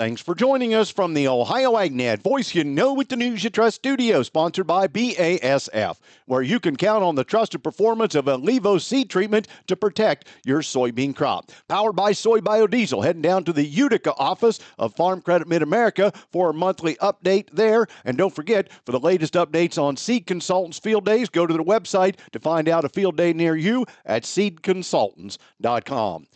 Thanks for joining us from the Ohio AgNet Voice You Know with the News You Trust studio, sponsored by BASF, where you can count on the trusted performance of Levo seed treatment to protect your soybean crop. Powered by Soy Biodiesel, heading down to the Utica office of Farm Credit Mid-America for a monthly update there. And don't forget, for the latest updates on Seed Consultants field days, go to the website to find out a field day near you at seedconsultants.com.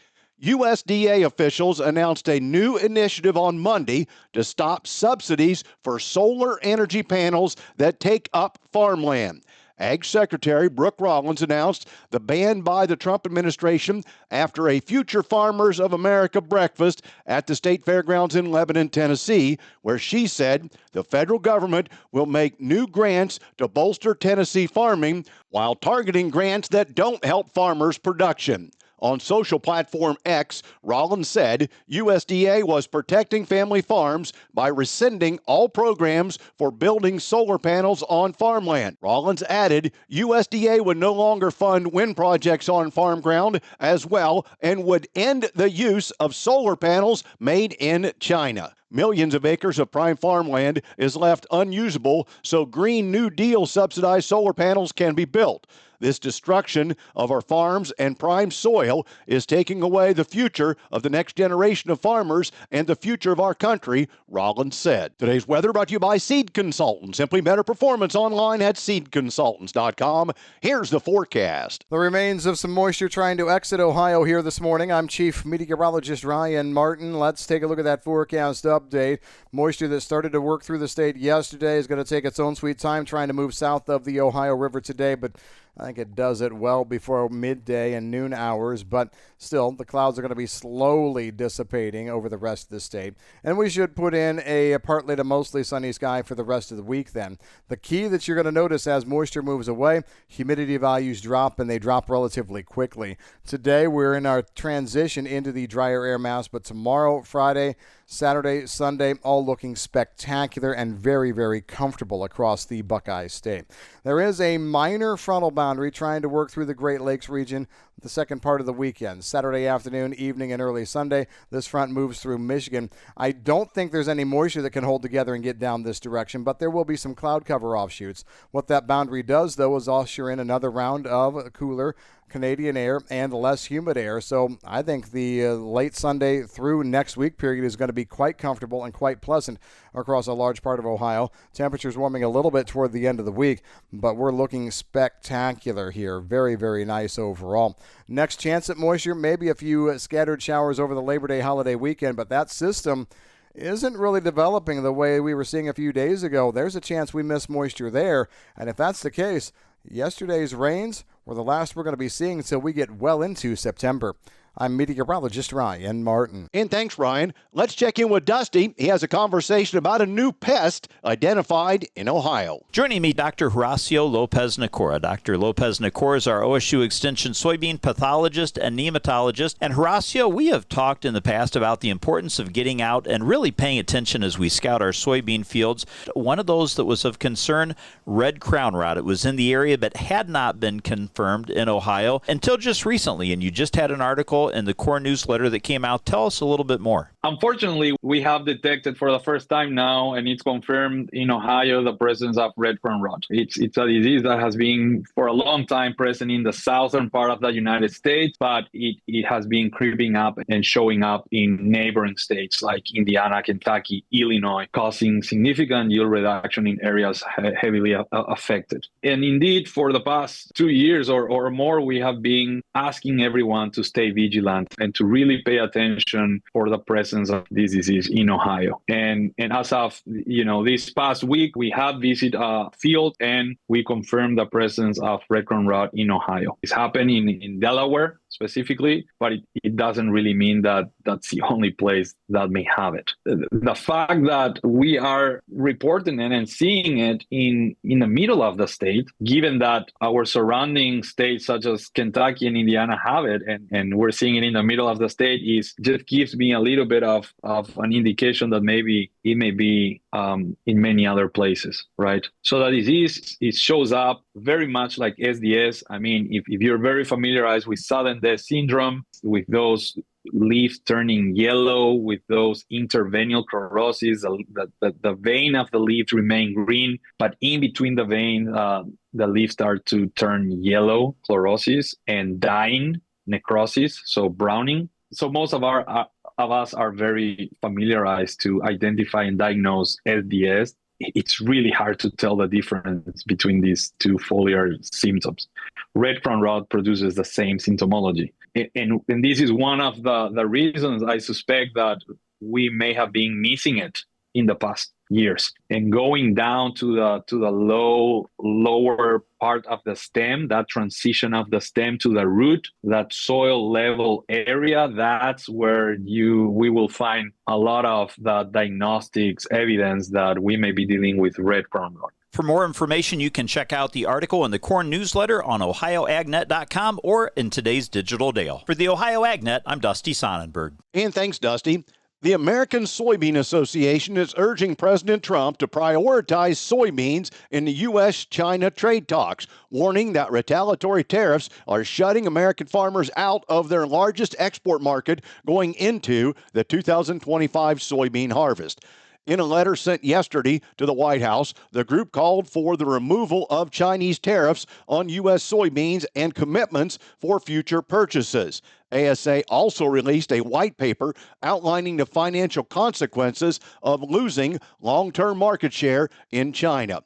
USDA officials announced a new initiative on Monday to stop subsidies for solar energy panels that take up farmland. Ag Secretary Brooke Rollins announced the ban by the Trump administration after a Future Farmers of America breakfast at the State Fairgrounds in Lebanon, Tennessee, where she said the federal government will make new grants to bolster Tennessee farming while targeting grants that don't help farmers' production. On social platform X, Rollins said USDA was protecting family farms by rescinding all programs for building solar panels on farmland. Rollins added USDA would no longer fund wind projects on farm ground as well and would end the use of solar panels made in China. Millions of acres of prime farmland is left unusable so Green New Deal subsidized solar panels can be built. This destruction of our farms and prime soil is taking away the future of the next generation of farmers and the future of our country, Rollins said. Today's weather brought to you by Seed Consultants. Simply better performance online at seedconsultants.com. Here's the forecast. The remains of some moisture trying to exit Ohio here this morning. I'm Chief Meteorologist Ryan Martin. Let's take a look at that forecast update. Moisture that started to work through the state yesterday is going to take its own sweet time trying to move south of the Ohio River today, but I think it does it well before midday and noon hours, but still, the clouds are going to be slowly dissipating over the rest of the state. And we should put in a partly to mostly sunny sky for the rest of the week then. The key that you're going to notice as moisture moves away, humidity values drop, and they drop relatively quickly. Today, we're in our transition into the drier air mass, but tomorrow, Friday, Saturday, Sunday, all looking spectacular and very, very comfortable across the Buckeye State. There is a minor frontal boundary trying to work through the Great Lakes region the second part of the weekend. Saturday afternoon, evening, and early Sunday, this front moves through Michigan. I don't think there's any moisture that can hold together and get down this direction, but there will be some cloud cover offshoots. What that boundary does, though, is usher in another round of cooler Canadian air and less humid air. So I think the late Sunday through next week period is going to be quite comfortable and quite pleasant across a large part of Ohio. Temperatures warming a little bit toward the end of the week, but we're looking spectacular here. Very, very nice overall. Next chance at moisture, maybe a few scattered showers over the Labor Day holiday weekend, but that system isn't really developing the way we were seeing a few days ago. There's a chance we miss moisture there, and if that's the case, yesterday's rains were the last we're going to be seeing until we get well into September. I'm meteorologist Ryan Martin. And thanks, Ryan. Let's check in with Dusty. He has a conversation about a new pest identified in Ohio. Joining me, Dr. Horacio Lopez-Nicora. Dr. Lopez-Nicora is our OSU Extension soybean pathologist and nematologist. And Horacio, we have talked in the past about the importance of getting out and really paying attention as we scout our soybean fields. One of those that was of concern, red crown rot. It was in the area but had not been confirmed in Ohio until just recently. And you just had an article in the core newsletter that came out. Tell us a little bit more. Unfortunately, we have detected for the first time now, and it's confirmed in Ohio, the presence of red crown rot. It's a disease that has been for a long time present in the southern part of the United States, but it has been creeping up and showing up in neighboring states like Indiana, Kentucky, Illinois, causing significant yield reduction in areas heavily affected. And indeed, for the past 2 years or more, we have been asking everyone to stay vigilant and to really pay attention for the presence of this disease in Ohio. And as of this past week, we have visited a field and we confirmed the presence of red crown rot in Ohio. It's happening in Delaware specifically, but it doesn't really mean that that's the only place that may have it. The fact that we are reporting it and seeing it in the middle of the state, given that our surrounding states such as Kentucky and Indiana have it, and we're seeing it in the middle of the state, just gives me a little bit of an indication that maybe it may be in many other places, right? So the disease, it shows up very much like SDS. I mean, if you're very familiarized with sudden death syndrome, with those leaves turning yellow with those interveinal chlorosis. The vein of the leaves remain green, but in between the vein, the leaves start to turn yellow, chlorosis, and dying, necrosis, so browning. So most of us are very familiarized to identify and diagnose SDS. It's really hard to tell the difference between these two foliar symptoms. Red front rot produces the same symptomology. And this is one of the reasons I suspect that we may have been missing it in the past years. And going down to the lower part of the stem, that transition of the stem to the root, that soil level area, that's where we will find a lot of the diagnostics evidence that we may be dealing with red front rot. For more information, you can check out the article in the Corn newsletter on OhioAgNet.com or in today's Digital Dale. For the Ohio AgNet, I'm Dusty Sonnenberg. And thanks, Dusty. The American Soybean Association is urging President Trump to prioritize soybeans in the U.S.-China trade talks, warning that retaliatory tariffs are shutting American farmers out of their largest export market going into the 2025 soybean harvest. In a letter sent yesterday to the White House, the group called for the removal of Chinese tariffs on U.S. soybeans and commitments for future purchases. ASA also released a white paper outlining the financial consequences of losing long-term market share in China.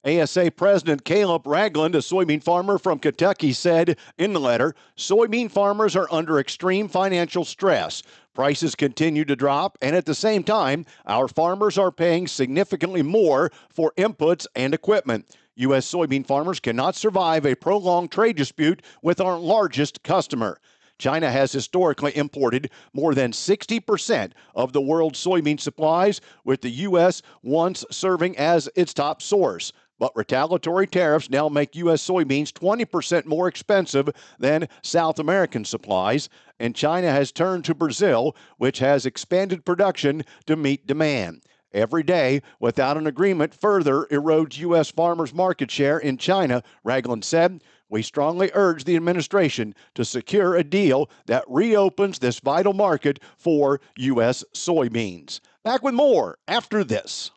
ASA President Caleb Ragland, a soybean farmer from Kentucky, said in the letter, soybean farmers are under extreme financial stress. Prices continue to drop, and at the same time, our farmers are paying significantly more for inputs and equipment. U.S. soybean farmers cannot survive a prolonged trade dispute with our largest customer. China has historically imported more than 60% of the world's soybean supplies, with the U.S. once serving as its top source. But retaliatory tariffs now make U.S. soybeans 20% more expensive than South American supplies, and China has turned to Brazil, which has expanded production to meet demand. Every day, without an agreement, further erodes U.S. farmers' market share in China, Ragland said. We strongly urge the administration to secure a deal that reopens this vital market for U.S. soybeans. Back with more after this.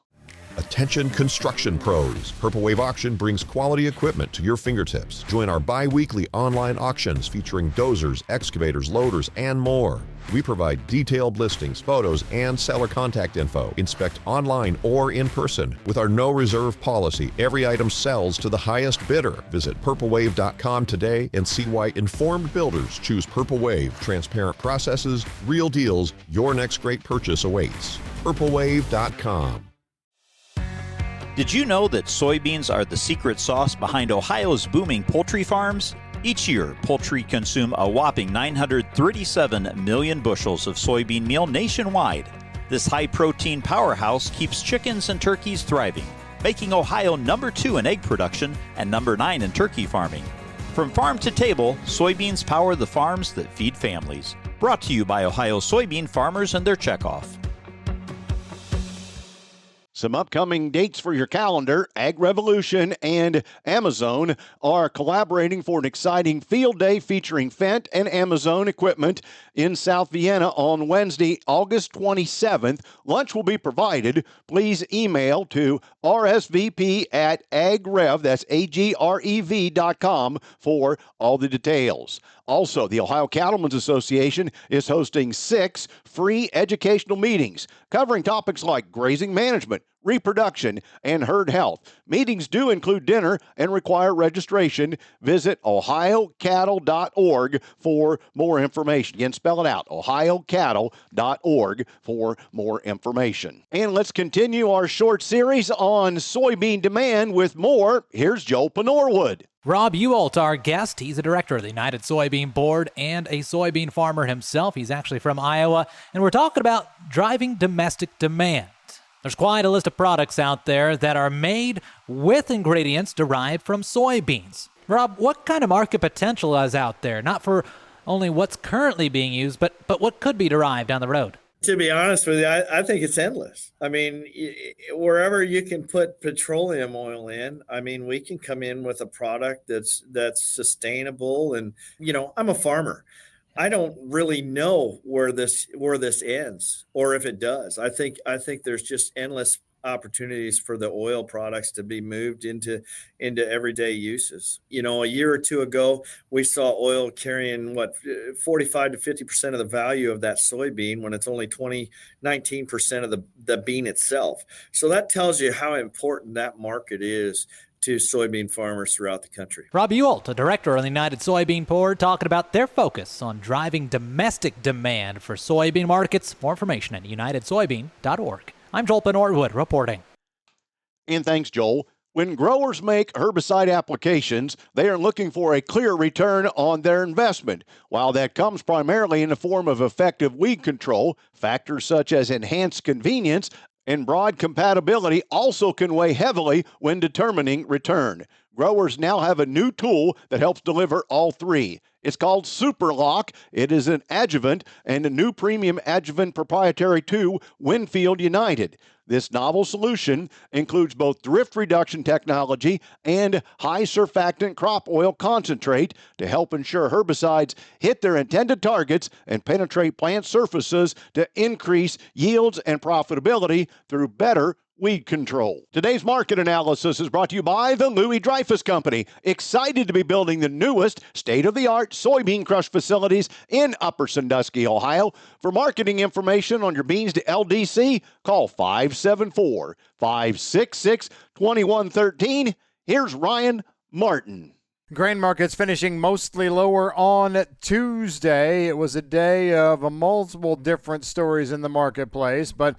Attention construction pros. Purple Wave Auction brings quality equipment to your fingertips. Join our bi-weekly online auctions featuring dozers, excavators, loaders, and more. We provide detailed listings, photos, and seller contact info. Inspect online or in person. With our no reserve policy, every item sells to the highest bidder. Visit purplewave.com today and see why informed builders choose Purple Wave. Transparent processes, real deals, your next great purchase awaits. purplewave.com. Did you know that soybeans are the secret sauce behind Ohio's booming poultry farms? Each year, poultry consume a whopping 937 million bushels of soybean meal nationwide. This high-protein powerhouse keeps chickens and turkeys thriving, making Ohio number 2 in egg production and number 9 in turkey farming. From farm to table, soybeans power the farms that feed families. Brought to you by Ohio soybean farmers and their checkoff. Some upcoming dates for your calendar. Ag Revolution and Amazon are collaborating for an exciting field day featuring Fendt and Amazon equipment in South Vienna on Wednesday, August 27th. Lunch will be provided. Please email to rsvp@agrev, that's agrev.com, for all the details. Also, the Ohio Cattlemen's Association is hosting 6 free educational meetings covering topics like grazing management, reproduction, and herd health. Meetings do include dinner and require registration. Visit ohiocattle.org for more information. Again, spell it out, ohiocattle.org for more information. And let's continue our short series on soybean demand with more. Here's Joe Panorwood. Rob Ewalt, our guest. He's a director of the United Soybean Board and a soybean farmer himself. He's actually from Iowa, and we're talking about driving domestic demand. There's quite a list of products out there that are made with ingredients derived from soybeans. Rob, what kind of market potential is out there? Not for only what's currently being used, but what could be derived down the road? To be honest with you, I think it's endless. I mean, wherever you can put petroleum oil in, I mean, we can come in with a product that's sustainable. And, you know, I'm a farmer. I don't really know where this ends, or if it does. I think there's just endless opportunities for the oil products to be moved into everyday uses. You know, a year or two ago, we saw oil carrying 45 to 50% of the value of that soybean when it's only 19% of the bean itself. So that tells you how important that market is to soybean farmers throughout the country. Rob Ewalt, a director of the United Soybean Board, talking about their focus on driving domestic demand for soybean markets. More information at unitedsoybean.org. I'm Joel Norwood reporting. And thanks, Joel. When growers make herbicide applications, they are looking for a clear return on their investment. While that comes primarily in the form of effective weed control, factors such as enhanced convenience and broad compatibility also can weigh heavily when determining return. Growers now have a new tool that helps deliver all three. It's called SuperLock. It is an adjuvant and a new premium adjuvant proprietary to Winfield United. This novel solution includes both drift reduction technology and high surfactant crop oil concentrate to help ensure herbicides hit their intended targets and penetrate plant surfaces to increase yields and profitability through better weed control. Today's market analysis is brought to you by the Louis Dreyfus Company. Excited to be building the newest state-of-the-art soybean crush facilities in Upper Sandusky, Ohio. For marketing information on your beans to LDC, call 574-566-2113. Here's Ryan Martin. Grain markets finishing mostly lower on Tuesday. It was a day of multiple different stories in the marketplace, but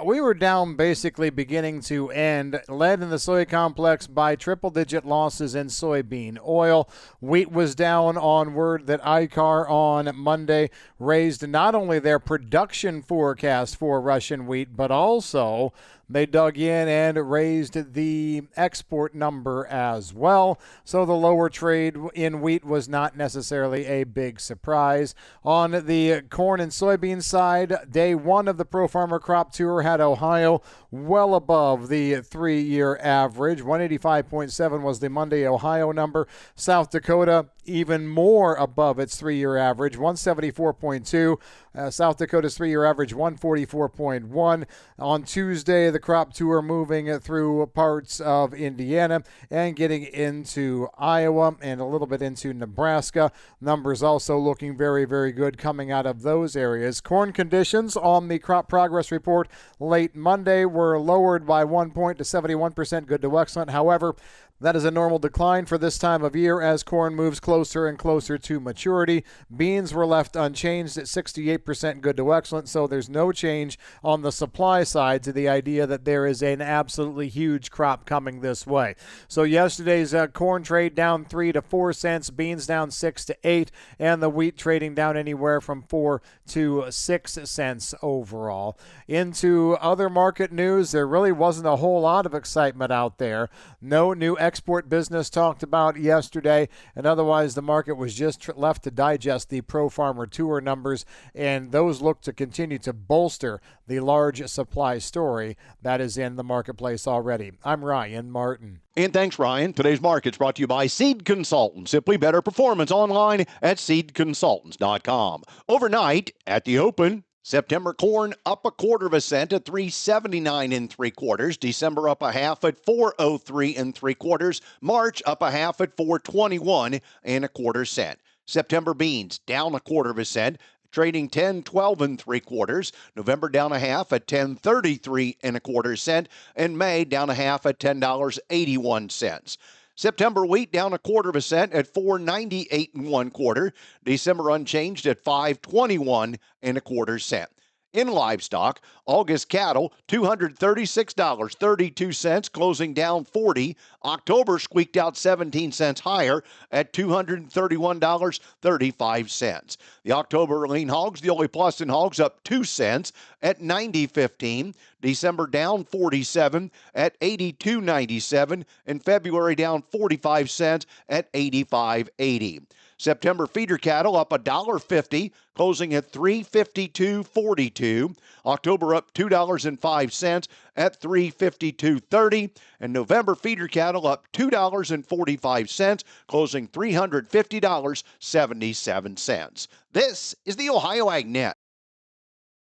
we were down basically beginning to end, led in the soy complex by triple-digit losses in soybean oil. Wheat was down on word that ICAR on Monday raised not only their production forecast for Russian wheat, but also they dug in and raised the export number as well. So the lower trade in wheat was not necessarily a big surprise. On the corn and soybean side, day one of the Pro Farmer Crop Tour had Ohio well above the 3-year average. 185.7 was the Monday Ohio number. South Dakota even more above its 3-year average, 174.2. South Dakota's 3-year average, 144.1. On Tuesday, the crop tour moving through parts of Indiana and getting into Iowa and a little bit into Nebraska. Numbers also looking very, very good coming out of those areas. Corn conditions on the crop progress report late Monday were lowered by 1 point to 71% good to excellent. However, that is a normal decline for this time of year as corn moves closer and closer to maturity. Beans were left unchanged at 68% good to excellent, so there's no change on the supply side to the idea that there is an absolutely huge crop coming this way. So yesterday's corn trade down 3 to 4 cents, beans down 6 to 8, and the wheat trading down anywhere from 4 to 6 cents overall. Into other market news, there really wasn't a whole lot of excitement out there. No new export business talked about yesterday, and otherwise the market was just left to digest the Pro Farmer Tour numbers, and those look to continue to bolster the large supply story that is in the marketplace already. I'm Ryan Martin. And thanks, Ryan. Today's market's brought to you by Seed Consultants. Simply better performance online at seedconsultants.com. Overnight at the open, September corn up 1/4 cent at 3.79 3/4. December up 1/2 at 4.03 3/4. March up 1/2 at 4.21 1/4 cent. September beans down 1/4 cent, trading 10.12 3/4. November down 1/2 at 10.33 1/4 cent, and May down 1/2 at $10.81. September wheat down 1/4 cent at 4.98 1/4. December unchanged at 5.21 1/4 cent. In livestock, August cattle, $236.32, closing down 40. October squeaked out 17 cents higher at $231.35. The October lean hogs, the only plus in hogs, up 2 cents at $90.15. December down 47 at 82.97, and February down 45 cents at 85.80. September feeder cattle up $1.50, closing at $352.42. October up $2.05 at $352.30, and November feeder cattle up $2.45, closing $350.77. This is the Ohio AgNet.